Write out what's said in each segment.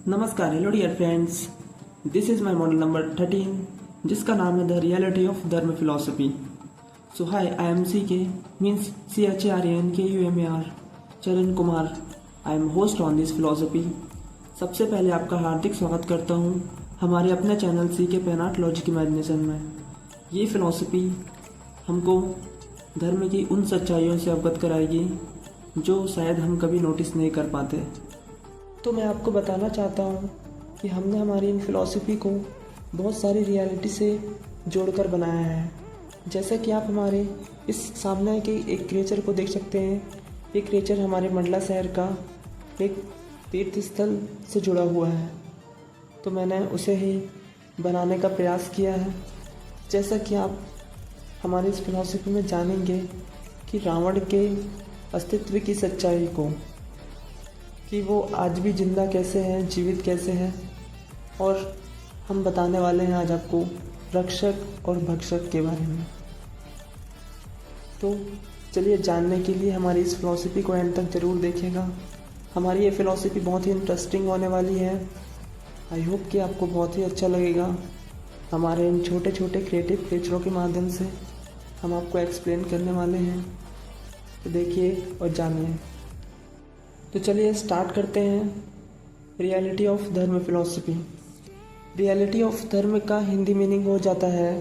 नमस्कार, hello dear friends. This is my model number 13 जिसका नाम है the reality of dharma philosophy. So hi, I am C K means CHARNKUMAR Charan Kumar. I am host on this philosophy. सबसे पहले आपका हार्दिक स्वागत करता हूँ हमारे अपने चैनल सी के पेनाट लॉजिक इमेजिनेशन में। ये फिलोसफी हमको धर्म की उन सच्चाइयों से अवगत कराएगी जो शायद हम कभी नोटिस नहीं कर पाते। तो मैं आपको बताना चाहता हूँ कि हमने हमारी इन फिलॉसफी को बहुत सारी रियलिटी से जोड़कर बनाया है। जैसे कि आप हमारे इस सामने के एक क्रिएचर को देख सकते हैं। ये क्रिएचर हमारे मंडला शहर का एक तीर्थ स्थल से जुड़ा हुआ है, तो मैंने उसे ही बनाने का प्रयास किया है। जैसा कि आप हमारी इस फिलॉसफी में जानेंगे कि रावण के अस्तित्व की सच्चाई को, कि वो आज भी जिंदा कैसे हैं, जीवित कैसे हैं, और हम बताने वाले हैं आज आपको रक्षक और भक्षक के बारे में। तो चलिए, जानने के लिए हमारी इस फिलॉसफी को एंड तक ज़रूर देखिएगा। हमारी ये फिलॉसफी बहुत ही इंटरेस्टिंग होने वाली है। आई होप कि आपको बहुत ही अच्छा लगेगा। हमारे इन छोटे छोटे क्रिएटिव फीचरों के माध्यम से हम आपको एक्सप्लेन करने वाले हैं, तो देखिए और जानिए। तो चलिए स्टार्ट करते हैं। रियलिटी ऑफ धर्म फिलॉसफी। रियलिटी ऑफ धर्म का हिंदी मीनिंग हो जाता है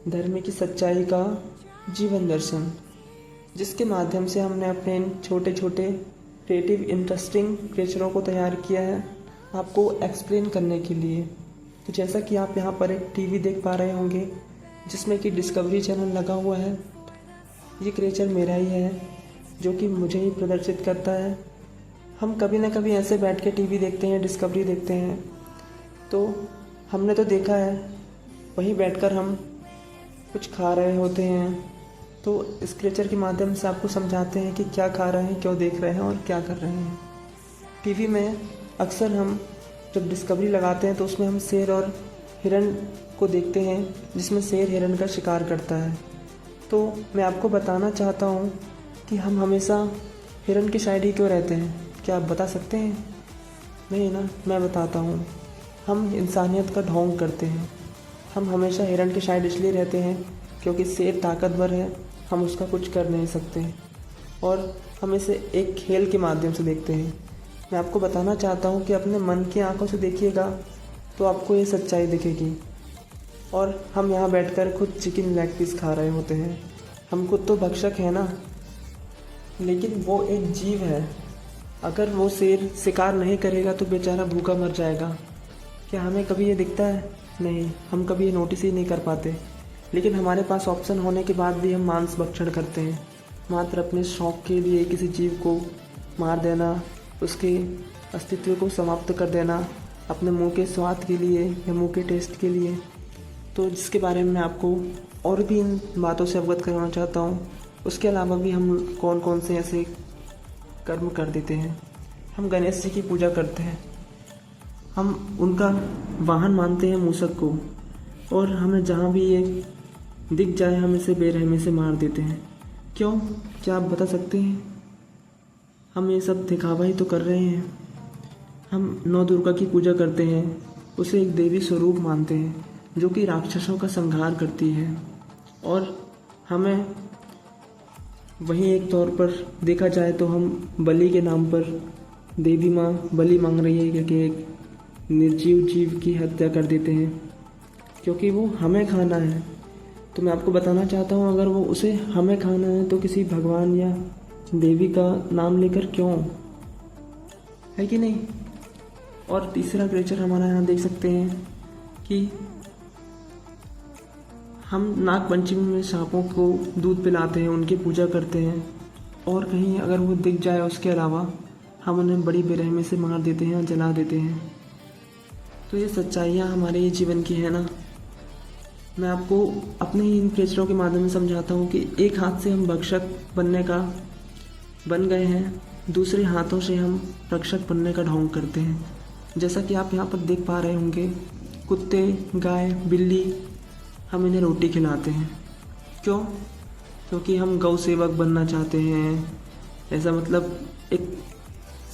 धर्म की सच्चाई का जीवन दर्शन, जिसके माध्यम से हमने अपने इन छोटे छोटे क्रिएटिव इंटरेस्टिंग क्रिएचरों को तैयार किया है आपको एक्सप्लेन करने के लिए। तो जैसा कि आप यहाँ पर एक टीवी देख पा रहे होंगे जिसमें कि डिस्कवरी चैनल लगा हुआ है। ये क्रिएचर मेरा ही है जो कि मुझे ही प्रदर्शित करता है। हम कभी ना कभी ऐसे बैठ के टीवी देखते हैं, डिस्कवरी देखते हैं, तो हमने तो देखा है वहीं बैठकर हम कुछ खा रहे होते हैं। तो इस क्रिएचर के माध्यम से आपको समझाते हैं कि क्या खा रहे हैं, क्यों देख रहे हैं और क्या कर रहे हैं। टीवी में अक्सर हम जब डिस्कवरी लगाते हैं तो उसमें हम शेर और हिरण को देखते हैं, जिसमें शेर हिरण का शिकार करता है। तो मैं आपको बताना चाहता हूँ कि हम हमेशा हिरण की साइड ही क्यों रहते हैं। क्या आप बता सकते हैं? नहीं ना, मैं बताता हूँ। हम इंसानियत का ढोंग करते हैं। हम हमेशा हिरण की साइड इसलिए रहते हैं क्योंकि शेर ताकतवर है, हम उसका कुछ कर नहीं सकते, और हम इसे एक खेल के माध्यम से देखते हैं। मैं आपको बताना चाहता हूँ कि अपने मन की आंखों से देखिएगा तो आपको ये सच्चाई दिखेगी। और हम यहाँ बैठकर खुद चिकन लेग पीस खा रहे होते हैं। हम खुद तो भक्षक हैं ना, लेकिन वो एक जीव है। अगर वो शेर शिकार नहीं करेगा तो बेचारा भूखा मर जाएगा। क्या हमें कभी ये दिखता है? नहीं, हम कभी ये नोटिस ही नहीं कर पाते। लेकिन हमारे पास ऑप्शन होने के बाद भी हम मांस भक्षण करते हैं, मात्र अपने शौक़ के लिए किसी जीव को मार देना, उसके अस्तित्व को समाप्त कर देना, अपने मुंह के स्वाद के लिए या मुंह के टेस्ट के लिए। तो जिसके बारे में मैं आपको और भी इन बातों से अवगत करवाना चाहता हूँ। उसके अलावा भी हम कौन कौन से ऐसे कर्म कर देते हैं। हम गणेश जी की पूजा करते हैं, हम उनका वाहन मानते हैं मूषक को, और हमें जहाँ भी ये दिख जाए हम इसे बेरहमी से मार देते हैं। क्यों? क्या आप बता सकते हैं? हम ये सब दिखावा ही तो कर रहे हैं। हम नौ दुर्गा की पूजा करते हैं, उसे एक देवी स्वरूप मानते हैं जो कि राक्षसों का संहार करती है, और हमें वहीं एक तौर पर देखा जाए तो हम बलि के नाम पर देवी माँ बलि मांग रही है क्योंकि एक निर्जीव जीव की हत्या कर देते हैं क्योंकि वो हमें खाना है। तो मैं आपको बताना चाहता हूँ, अगर वो उसे हमें खाना है तो किसी भगवान या देवी का नाम लेकर क्यों, है कि नहीं? और तीसरा क्रिएचर हमारा यहाँ देख सकते हैं कि हम नाग पंचमी में सांपों को दूध पिलाते हैं, उनकी पूजा करते हैं, और कहीं अगर वो दिख जाए उसके अलावा हम उन्हें बड़ी बेरहमी से मार देते हैं, जला देते हैं। तो ये सच्चाइयाँ हमारे ये जीवन की है ना। मैं आपको अपने ही इन क्रिएचरों के माध्यम से समझाता हूँ कि एक हाथ से हम भक्षक बनने का बन गए हैं, दूसरे हाथों से हम रक्षक बनने का ढोंग करते हैं। जैसा कि आप यहाँ पर देख पा रहे होंगे, कुत्ते, गाय, बिल्ली, हम इन्हें रोटी खिलाते हैं। क्यों? क्योंकि हम गौ सेवक बनना चाहते हैं। ऐसा मतलब एक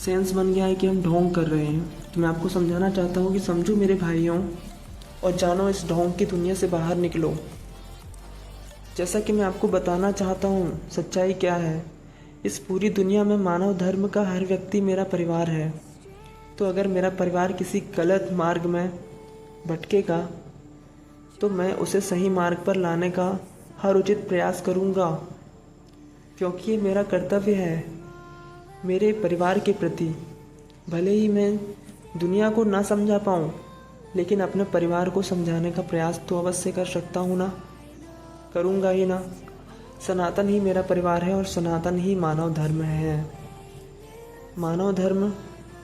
सेंस बन गया है कि हम ढोंग कर रहे हैं। तो मैं आपको समझाना चाहता हूँ कि समझो मेरे भाइयों, और जानो इस ढोंग की दुनिया से बाहर निकलो। जैसा कि मैं आपको बताना चाहता हूँ सच्चाई क्या है, इस पूरी दुनिया में मानव धर्म का हर व्यक्ति मेरा परिवार है। तो अगर मेरा परिवार किसी गलत मार्ग में भटकेगा तो मैं उसे सही मार्ग पर लाने का हर उचित प्रयास करूँगा, क्योंकि ये मेरा कर्तव्य है मेरे परिवार के प्रति। भले ही मैं दुनिया को ना समझा पाऊँ, लेकिन अपने परिवार को समझाने का प्रयास तो अवश्य कर सकता हूँ ना, करूँगा ही ना। सनातन ही मेरा परिवार है और सनातन ही मानव धर्म है। मानव धर्म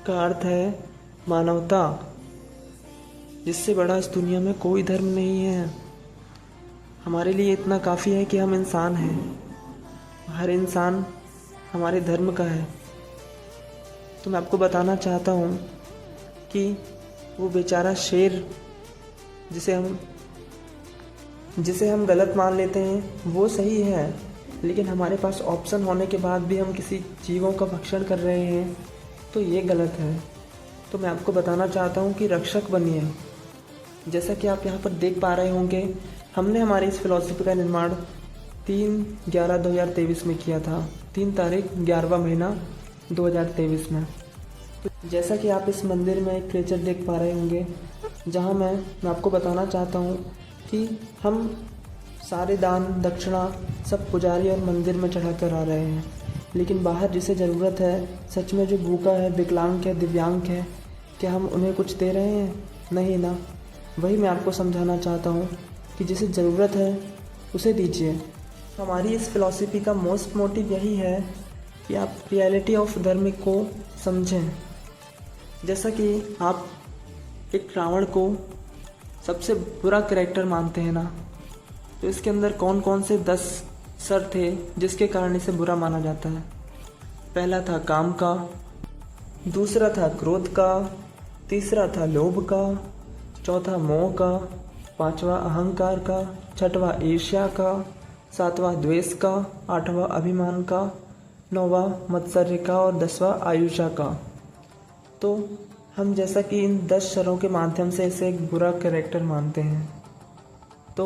का अर्थ है मानवता, जिससे बड़ा इस दुनिया में कोई धर्म नहीं है। हमारे लिए इतना काफ़ी है कि हम इंसान हैं, हर इंसान हमारे धर्म का है। तो मैं आपको बताना चाहता हूँ कि वो बेचारा शेर जिसे हम गलत मान लेते हैं वो सही है, लेकिन हमारे पास ऑप्शन होने के बाद भी हम किसी जीवों का भक्षण कर रहे हैं तो ये गलत है। तो मैं आपको बताना चाहता हूँ कि रक्षक बनिए। जैसा कि आप यहाँ पर देख पा रहे होंगे, हमने हमारी इस फिलॉसफी का निर्माण 3/11/2023 में किया था, 3 तारीख 11वां महीना 2023 में। तो जैसा कि आप इस मंदिर में एक क्रिएचर देख पा रहे होंगे, जहाँ मैं आपको बताना चाहता हूँ कि हम सारे दान दक्षिणा सब पुजारी और मंदिर में चढ़ा कर आ रहे हैं, लेकिन बाहर जिसे ज़रूरत है, सच में जो भूखा है, विकलांग है, दिव्यांग है, क्या हम उन्हें कुछ दे रहे हैं? नहीं ना। वही मैं आपको समझाना चाहता हूँ कि जिसे ज़रूरत है उसे दीजिए। हमारी इस फिलॉसफी का मोस्ट मोटिव यही है कि आप रियलिटी ऑफ धर्म को समझें। जैसा कि आप एक रावण को सबसे बुरा कैरेक्टर मानते हैं ना, तो इसके अंदर कौन कौन से 10 सर थे जिसके कारण इसे बुरा माना जाता है। पहला था काम का, दूसरा था क्रोध का, तीसरा था लोभ का, चौथा मोह का, पांचवा अहंकार का, छठवां ईर्ष्या का, सातवां द्वेष का, आठवां अभिमान का, नौवां मत्सर्य का और 10वां आयुषा का। तो हम जैसा कि इन 10 शरों के माध्यम से इसे एक बुरा कैरेक्टर मानते हैं, तो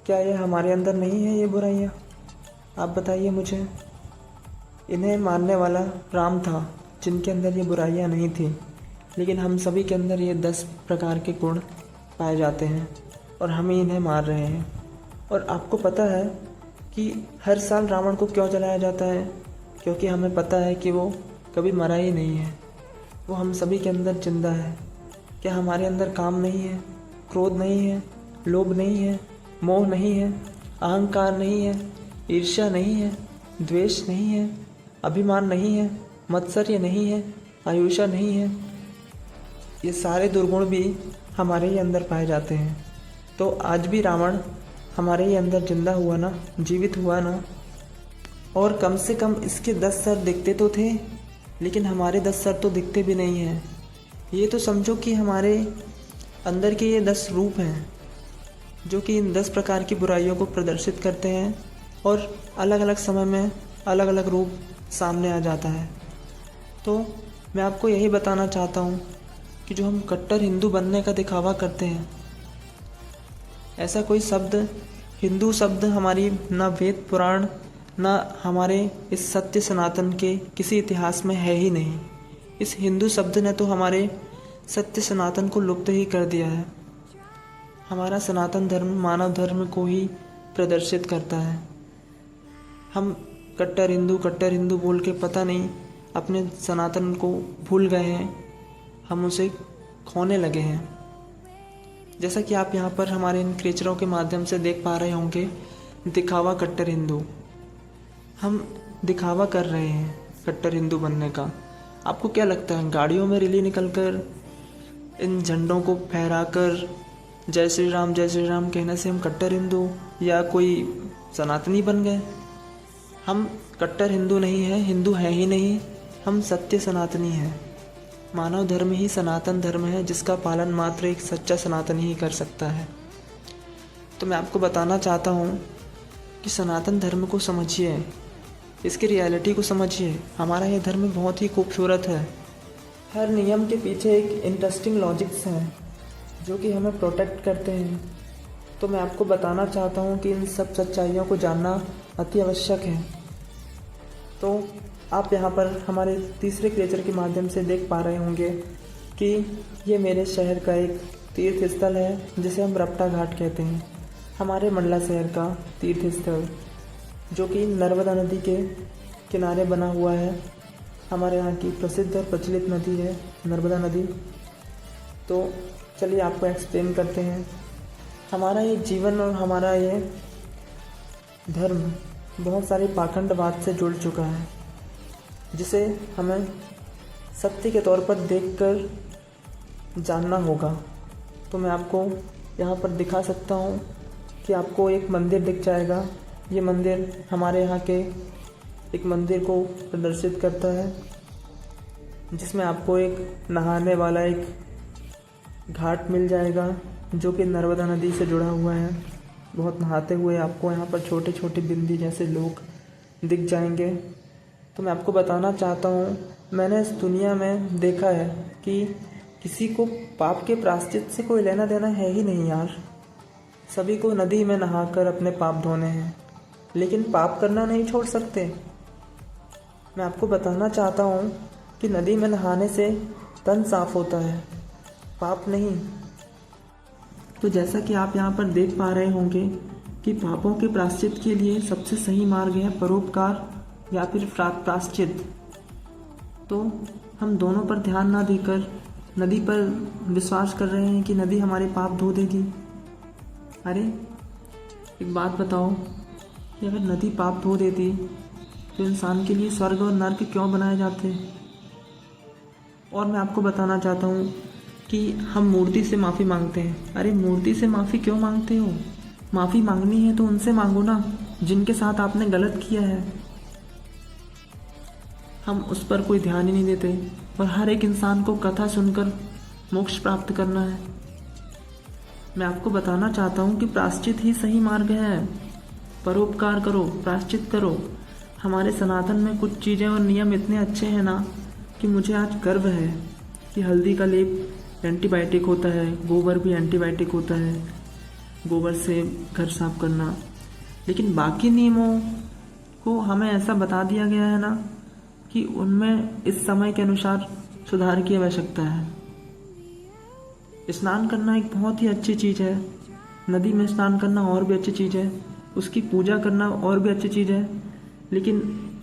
क्या ये हमारे अंदर नहीं है ये बुराइयाँ? आप बताइए मुझे। इन्हें मानने वाला राम था, जिनके अंदर ये बुराइयाँ नहीं थी, लेकिन हम सभी के अंदर ये 10 प्रकार के गुण पाए जाते हैं और हम ही इन्हें मार रहे हैं। और आपको पता है कि हर साल रावण को क्यों जलाया जाता है? क्योंकि हमें पता है कि वो कभी मरा ही नहीं है, वो हम सभी के अंदर जिंदा है। क्या हमारे अंदर काम नहीं है, क्रोध नहीं है, लोभ नहीं है, मोह नहीं है, अहंकार नहीं है, ईर्ष्या नहीं है, द्वेष नहीं है, अभिमान नहीं है, मत्सर्य नहीं है, आयुषा नहीं है? ये सारे दुर्गुण भी हमारे ही अंदर पाए जाते हैं। तो आज भी रावण हमारे ही अंदर जिंदा हुआ ना, जीवित हुआ ना। और कम से कम इसके 10 सर दिखते तो थे, लेकिन हमारे 10 सर तो दिखते भी नहीं हैं। ये तो समझो कि हमारे अंदर के ये 10 रूप हैं, जो कि इन 10 प्रकार की बुराइयों को प्रदर्शित करते हैं और अलग अलग समय में अलग अलग रूप सामने आ जाता है। तो मैं आपको यही बताना चाहता हूँ कि जो हम कट्टर हिंदू बनने का दिखावा करते हैं, ऐसा कोई शब्द, हिंदू शब्द हमारी ना वेद पुराण ना हमारे इस सत्य सनातन के किसी इतिहास में है ही नहीं। इस हिंदू शब्द ने तो हमारे सत्य सनातन को लुप्त ही कर दिया है। हमारा सनातन धर्म मानव धर्म को ही प्रदर्शित करता है। हम कट्टर हिंदू बोल के पता नहीं अपने सनातन को भूल गए हैं, हम उसे खोने लगे हैं। जैसा कि आप यहाँ पर हमारे इन क्रिएचरों के माध्यम से देख पा रहे होंगे, दिखावा कट्टर हिंदू, हम दिखावा कर रहे हैं कट्टर हिंदू बनने का। आपको क्या लगता है, गाड़ियों में रैली निकलकर इन झंडों को फहराकर जय श्री राम कहने से हम कट्टर हिंदू या कोई सनातनी बन गए? हम कट्टर हिंदू नहीं है, हिंदू है ही नहीं, हम सत्य सनातनी हैं। मानव धर्म ही सनातन धर्म है, जिसका पालन मात्र एक सच्चा सनातन ही कर सकता है। तो मैं आपको बताना चाहता हूँ कि सनातन धर्म को समझिए, इसकी रियलिटी को समझिए। हमारा यह धर्म बहुत ही खूबसूरत है, हर नियम के पीछे एक इंटरेस्टिंग लॉजिक्स हैं जो कि हमें प्रोटेक्ट करते हैं। तो मैं आपको बताना चाहता हूँ कि इन सब सच्चाइयों को जानना अति आवश्यक है। तो आप यहाँ पर हमारे तीसरे क्रिएचर के माध्यम से देख पा रहे होंगे कि ये मेरे शहर का एक तीर्थ स्थल है जिसे हम रपटा घाट कहते हैं। हमारे मंडला शहर का तीर्थ स्थल जो कि नर्मदा नदी के किनारे बना हुआ है। हमारे यहाँ की प्रसिद्ध और प्रचलित नदी है नर्मदा नदी। तो चलिए आपको एक्सप्लेन करते हैं। हमारा ये जीवन और हमारा ये धर्म बहुत सारे पाखंडवाद से जुड़ चुका है जिसे हमें सत्य के तौर पर देखकर जानना होगा। तो मैं आपको यहाँ पर दिखा सकता हूँ कि आपको एक मंदिर दिख जाएगा। ये मंदिर हमारे यहाँ के एक मंदिर को प्रदर्शित करता है जिसमें आपको एक नहाने वाला एक घाट मिल जाएगा जो कि नर्मदा नदी से जुड़ा हुआ है। बहुत नहाते हुए आपको यहाँ पर छोटे छोटे बिंदी जैसे लोग दिख जाएंगे। तो मैं आपको बताना चाहता हूँ, मैंने इस दुनिया में देखा है कि किसी को पाप के प्रायश्चित से कोई लेना देना है ही नहीं यार। सभी को नदी में नहाकर अपने पाप धोने हैं, लेकिन पाप करना नहीं छोड़ सकते। मैं आपको बताना चाहता हूँ कि नदी में नहाने से तन साफ होता है, पाप नहीं। तो जैसा कि आप यहाँ पर देख पा रहे होंगे कि पापों के प्रायश्चित के लिए सबसे सही मार्ग है परोपकार या फिर प्रायश्चित। तो हम दोनों पर ध्यान ना देकर नदी पर विश्वास कर रहे हैं कि नदी हमारे पाप धो देगी। अरे एक बात बताओ कि अगर नदी पाप धो देती तो इंसान के लिए स्वर्ग और नर्क क्यों बनाए जाते। और मैं आपको बताना चाहता हूँ कि हम मूर्ति से माफ़ी मांगते हैं। अरे मूर्ति से माफ़ी क्यों मांगते हो? माफ़ी मांगनी है तो उनसे मांगो ना जिनके साथ आपने गलत किया है। हम उस पर कोई ध्यान ही नहीं देते और हर एक इंसान को कथा सुनकर मोक्ष प्राप्त करना है। मैं आपको बताना चाहता हूँ कि प्रायश्चित ही सही मार्ग है। परोपकार करो, प्रायश्चित करो। हमारे सनातन में कुछ चीज़ें और नियम इतने अच्छे हैं ना कि मुझे आज गर्व है कि हल्दी का लेप एंटीबायोटिक होता है, गोबर भी एंटीबायोटिक होता है, गोबर से घर साफ करना। लेकिन बाकी नियमों को हमें ऐसा बता दिया गया है ना कि उनमें इस समय के अनुसार सुधार की आवश्यकता है। स्नान करना एक बहुत ही अच्छी चीज़ है, नदी में स्नान करना और भी अच्छी चीज़ है, उसकी पूजा करना और भी अच्छी चीज़ है। लेकिन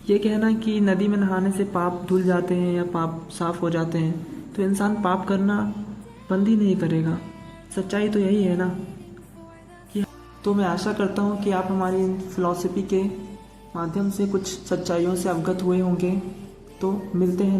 ये कहना कि नदी में नहाने से पाप धुल जाते हैं या पाप साफ हो जाते हैं, तो इंसान पाप करना बंद ही नहीं करेगा। सच्चाई तो यही है ना कि तो मैं आशा करता हूँ कि आप हमारी फिलॉसफी के माध्यम से कुछ सच्चाइयों से अवगत हुए होंगे। तो मिलते हैं